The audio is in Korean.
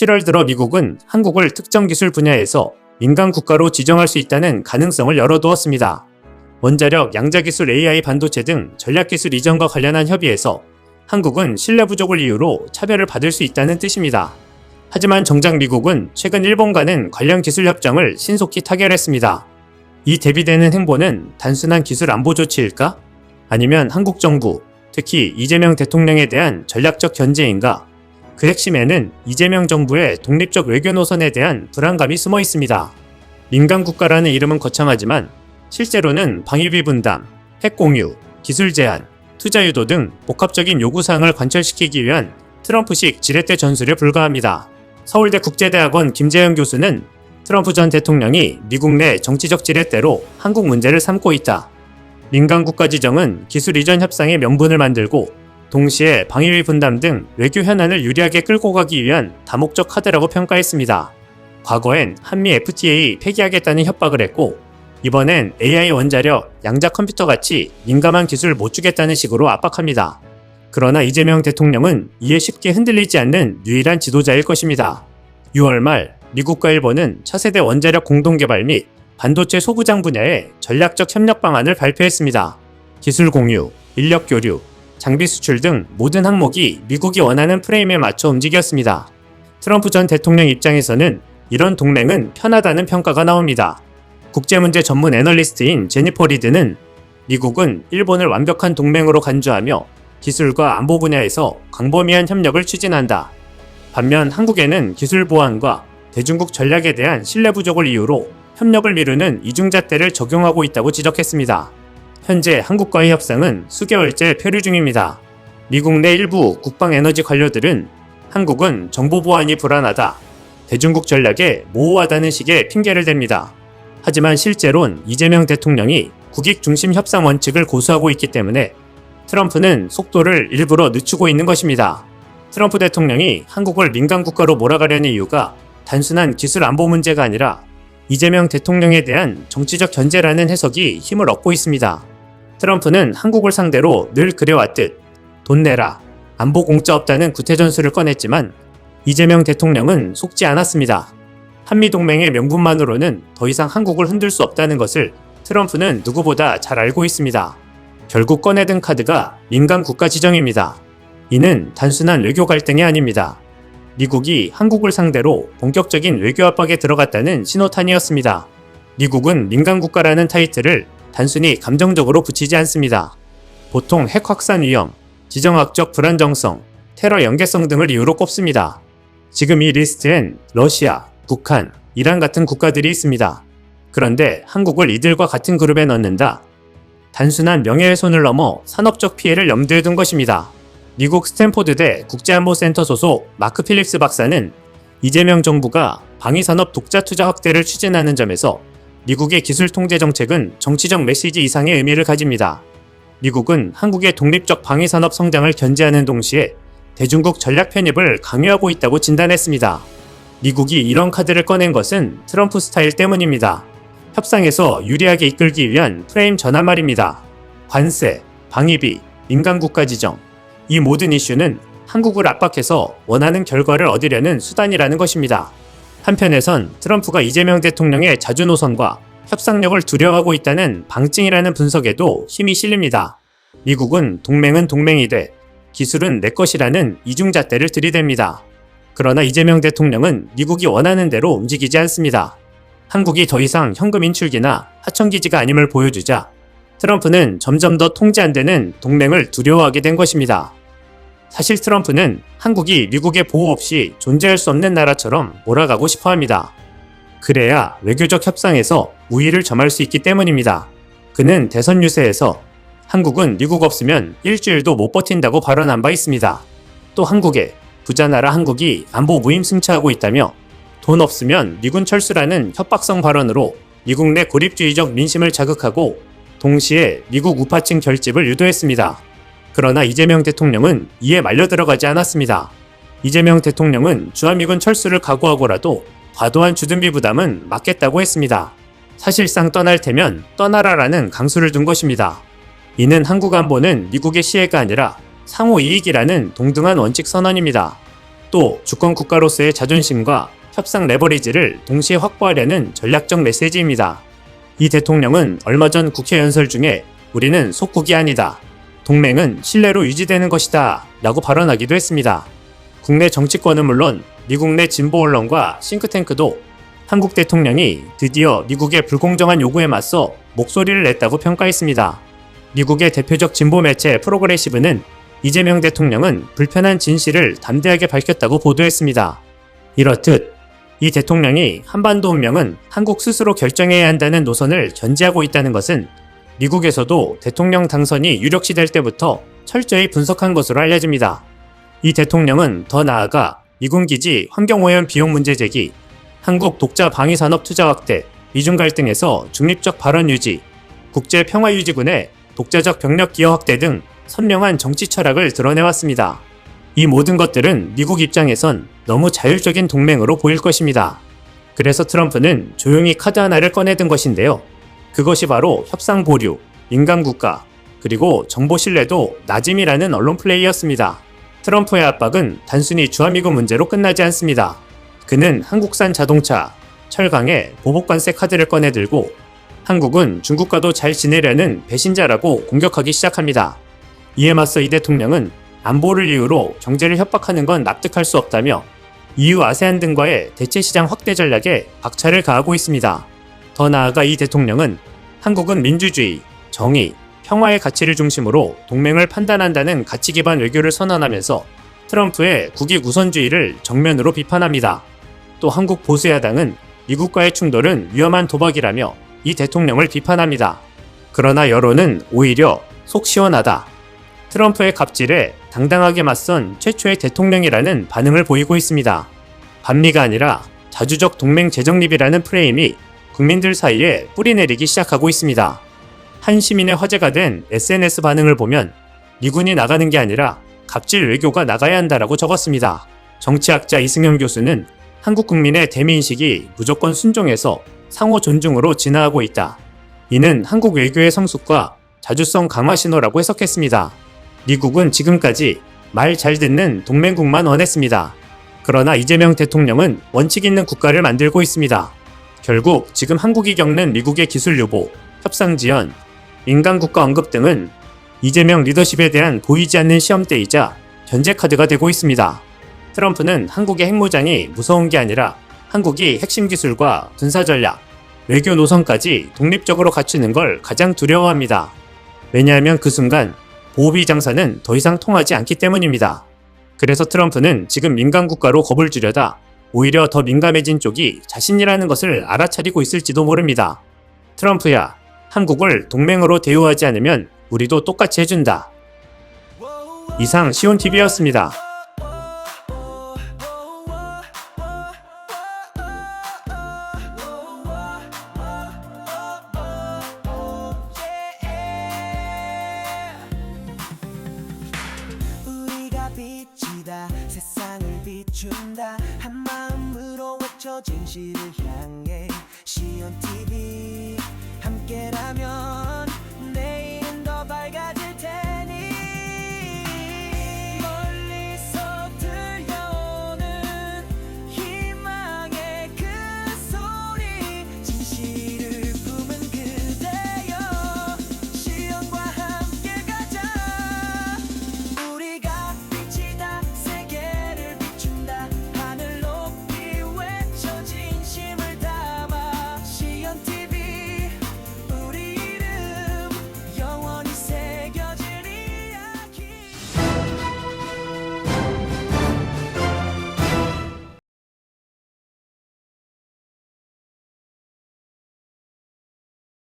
7월 들어 미국은 한국을 특정 기술 분야에서 민간 국가로 지정할 수 있다는 가능성을 열어두었습니다. 원자력, 양자기술, AI, 반도체 등 전략기술 이전과 관련한 협의에서 한국은 신뢰 부족을 이유로 차별을 받을 수 있다는 뜻입니다. 하지만 정작 미국은 최근 일본과는 관련 기술 협정을 신속히 타결했습니다. 이 대비되는 행보는 단순한 기술 안보 조치일까? 아니면 한국 정부, 특히 이재명 대통령에 대한 전략적 견제인가? 그 핵심에는 이재명 정부의 독립적 외교 노선에 대한 불안감이 숨어 있습니다. 민간 국가라는 이름은 거창하지만 실제로는 방위비 분담, 핵 공유, 기술 제한, 투자 유도 등 복합적인 요구사항을 관철시키기 위한 트럼프식 지렛대 전술에 불과합니다. 서울대 국제대학원 김재현 교수는 트럼프 전 대통령이 미국 내 정치적 지렛대로 한국 문제를 삼고 있다. 민간 국가 지정은 기술 이전 협상의 명분을 만들고 동시에 방위비 분담 등 외교 현안을 유리하게 끌고 가기 위한 다목적 카드라고 평가했습니다. 과거엔 한미 FTA 폐기하겠다는 협박을 했고 이번엔 AI 원자력, 양자 컴퓨터 같이 민감한 기술 못 주겠다는 식으로 압박합니다. 그러나 이재명 대통령은 이에 쉽게 흔들리지 않는 유일한 지도자일 것입니다. 6월 말 미국과 일본은 차세대 원자력 공동개발 및 반도체 소부장 분야의 전략적 협력 방안을 발표했습니다. 기술 공유, 인력 교류, 장비 수출 등 모든 항목이 미국이 원하는 프레임에 맞춰 움직였습니다. 트럼프 전 대통령 입장에서는 이런 동맹은 편하다는 평가가 나옵니다. 국제문제 전문 애널리스트인 제니퍼 리드는 미국은 일본을 완벽한 동맹으로 간주하며 기술과 안보 분야에서 광범위한 협력을 추진한다. 반면 한국에는 기술 보안과 대중국 전략에 대한 신뢰 부족을 이유로 협력을 미루는 이중잣대를 적용하고 있다고 지적했습니다. 현재 한국과의 협상은 수개월째 표류 중입니다. 미국 내 일부 국방에너지 관료들은 한국은 정보 보안이 불안하다, 대중국 전략에 모호하다는 식의 핑계를 댑니다. 하지만 실제론 이재명 대통령이 국익 중심 협상 원칙을 고수하고 있기 때문에 트럼프는 속도를 일부러 늦추고 있는 것입니다. 트럼프 대통령이 한국을 민간 국가로 몰아가려는 이유가 단순한 기술 안보 문제가 아니라 이재명 대통령에 대한 정치적 견제라는 해석이 힘을 얻고 있습니다. 트럼프는 한국을 상대로 늘 그래왔듯 돈 내라, 안보 공짜 없다는 구태전술을 꺼냈지만 이재명 대통령은 속지 않았습니다. 한미동맹의 명분만으로는 더 이상 한국을 흔들 수 없다는 것을 트럼프는 누구보다 잘 알고 있습니다. 결국 꺼내든 카드가 민간 국가 지정입니다. 이는 단순한 외교 갈등이 아닙니다. 미국이 한국을 상대로 본격적인 외교 압박에 들어갔다는 신호탄이었습니다. 미국은 민간 국가라는 타이틀을 단순히 감정적으로 붙이지 않습니다. 보통 핵 확산 위험, 지정학적 불안정성, 테러 연계성 등을 이유로 꼽습니다. 지금 이 리스트엔 러시아, 북한, 이란 같은 국가들이 있습니다. 그런데 한국을 이들과 같은 그룹에 넣는다? 단순한 명예훼손을 넘어 산업적 피해를 염두에 둔 것입니다. 미국 스탠포드대 국제안보센터 소속 마크 필립스 박사는 이재명 정부가 방위산업 독자 투자 확대를 추진하는 점에서 미국의 기술 통제 정책은 정치적 메시지 이상의 의미를 가집니다. 미국은 한국의 독립적 방위산업 성장을 견제하는 동시에 대중국 전략 편입을 강요하고 있다고 진단했습니다. 미국이 이런 카드를 꺼낸 것은 트럼프 스타일 때문입니다. 협상에서 유리하게 이끌기 위한 프레임 전환 말입니다. 관세, 방위비, 민간 국가 지정, 이 모든 이슈는 한국을 압박해서 원하는 결과를 얻으려는 수단이라는 것입니다. 한편에선 트럼프가 이재명 대통령의 자주 노선과 협상력을 두려워하고 있다는 방증이라는 분석에도 힘이 실립니다. 미국은 동맹은 동맹이되 기술은 내 것이라는 이중잣대를 들이댑니다. 그러나 이재명 대통령은 미국이 원하는 대로 움직이지 않습니다. 한국이 더 이상 현금 인출기나 하청기지가 아님을 보여주자 트럼프는 점점 더 통제 안 되는 동맹을 두려워하게 된 것입니다. 사실 트럼프는 한국이 미국의 보호 없이 존재할 수 없는 나라처럼 몰아가고 싶어 합니다. 그래야 외교적 협상에서 우위를 점할 수 있기 때문입니다. 그는 대선 유세에서 한국은 미국 없으면 일주일도 못 버틴다고 발언한 바 있습니다. 또 한국에 부자 나라 한국이 안보 무임승차하고 있다며 돈 없으면 미군 철수라는 협박성 발언으로 미국 내 고립주의적 민심을 자극하고 동시에 미국 우파층 결집을 유도했습니다. 그러나 이재명 대통령은 이에 말려 들어가지 않았습니다. 이재명 대통령은 주한미군 철수를 각오하고라도 과도한 주둔비 부담은 막겠다고 했습니다. 사실상 떠날 테면 떠나라라는 강수를 둔 것입니다. 이는 한국 안보는 미국의 시혜가 아니라 상호 이익이라는 동등한 원칙 선언입니다. 또 주권 국가로서의 자존심과 협상 레버리지를 동시에 확보하려는 전략적 메시지입니다. 이 대통령은 얼마 전 국회 연설 중에 우리는 속국이 아니다. 동맹은 신뢰로 유지되는 것이다. 라고 발언하기도 했습니다. 국내 정치권은 물론 미국 내 진보 언론과 싱크탱크도 한국 대통령이 드디어 미국의 불공정한 요구에 맞서 목소리를 냈다고 평가했습니다. 미국의 대표적 진보 매체 프로그레시브는 이재명 대통령은 불편한 진실을 담대하게 밝혔다고 보도했습니다. 이렇듯 이 대통령이 한반도 운명은 한국 스스로 결정해야 한다는 노선을 견지하고 있다는 것은 미국에서도 대통령 당선이 유력시될 때부터 철저히 분석한 것으로 알려집니다. 이 대통령은 더 나아가 미군기지 환경오염 비용 문제 제기, 한국 독자 방위산업 투자 확대, 미중 갈등에서 중립적 발언 유지, 국제 평화유지군의 독자적 병력 기여 확대 등 선명한 정치 철학을 드러내왔습니다. 이 모든 것들은 미국 입장에선 너무 자율적인 동맹으로 보일 것입니다. 그래서 트럼프는 조용히 카드 하나를 꺼내든 것인데요. 그것이 바로 협상 보류, 인간국가, 그리고 정보 신뢰도 낮음이라는 언론 플레이였습니다. 트럼프의 압박은 단순히 주한미군 문제로 끝나지 않습니다. 그는 한국산 자동차, 철강에 보복관세 카드를 꺼내들고 한국은 중국과도 잘 지내려는 배신자라고 공격하기 시작합니다. 이에 맞서 이 대통령은 안보를 이유로 경제를 협박하는 건 납득할 수 없다며 EU 아세안 등과의 대체시장 확대 전략에 박차를 가하고 있습니다. 더 나아가 이 대통령은 한국은 민주주의, 정의, 평화의 가치를 중심으로 동맹을 판단한다는 가치 기반 외교를 선언하면서 트럼프의 국익 우선주의를 정면으로 비판합니다. 또 한국 보수야당은 미국과의 충돌은 위험한 도박이라며 이 대통령을 비판합니다. 그러나 여론은 오히려 속 시원하다. 트럼프의 갑질에 당당하게 맞선 최초의 대통령이라는 반응을 보이고 있습니다. 반미가 아니라 자주적 동맹 재정립이라는 프레임이 국민들 사이에 뿌리내리기 시작하고 있습니다. 한 시민의 화제가 된 SNS 반응을 보면 미군이 나가는 게 아니라 갑질 외교가 나가야 한다라고 적었습니다. 정치학자 이승현 교수는 한국 국민의 대미인식이 무조건 순종해서 상호 존중으로 진화하고 있다. 이는 한국 외교의 성숙과 자주성 강화 신호라고 해석했습니다. 미국은 지금까지 말 잘 듣는 동맹국만 원했습니다. 그러나 이재명 대통령은 원칙 있는 국가를 만들고 있습니다. 결국 지금 한국이 겪는 미국의 기술 유보, 협상 지연, 인간국가 언급 등은 이재명 리더십에 대한 보이지 않는 시험대이자 견제 카드가 되고 있습니다. 트럼프는 한국의 핵무장이 무서운 게 아니라 한국이 핵심 기술과 군사 전략, 외교 노선까지 독립적으로 갖추는 걸 가장 두려워합니다. 왜냐하면 그 순간 보호비 장사는 더 이상 통하지 않기 때문입니다. 그래서 트럼프는 지금 민간국가로 겁을 주려다 오히려 더 민감해진 쪽이 자신이라는 것을 알아차리고 있을지도 모릅니다. 트럼프야, 한국을 동맹으로 대우하지 않으면 우리도 똑같이 해준다. 이상 시온TV였습니다. 빛이다 세상을 비춘다 한마음으로 외쳐 진실을 향해 시온TV 함께라면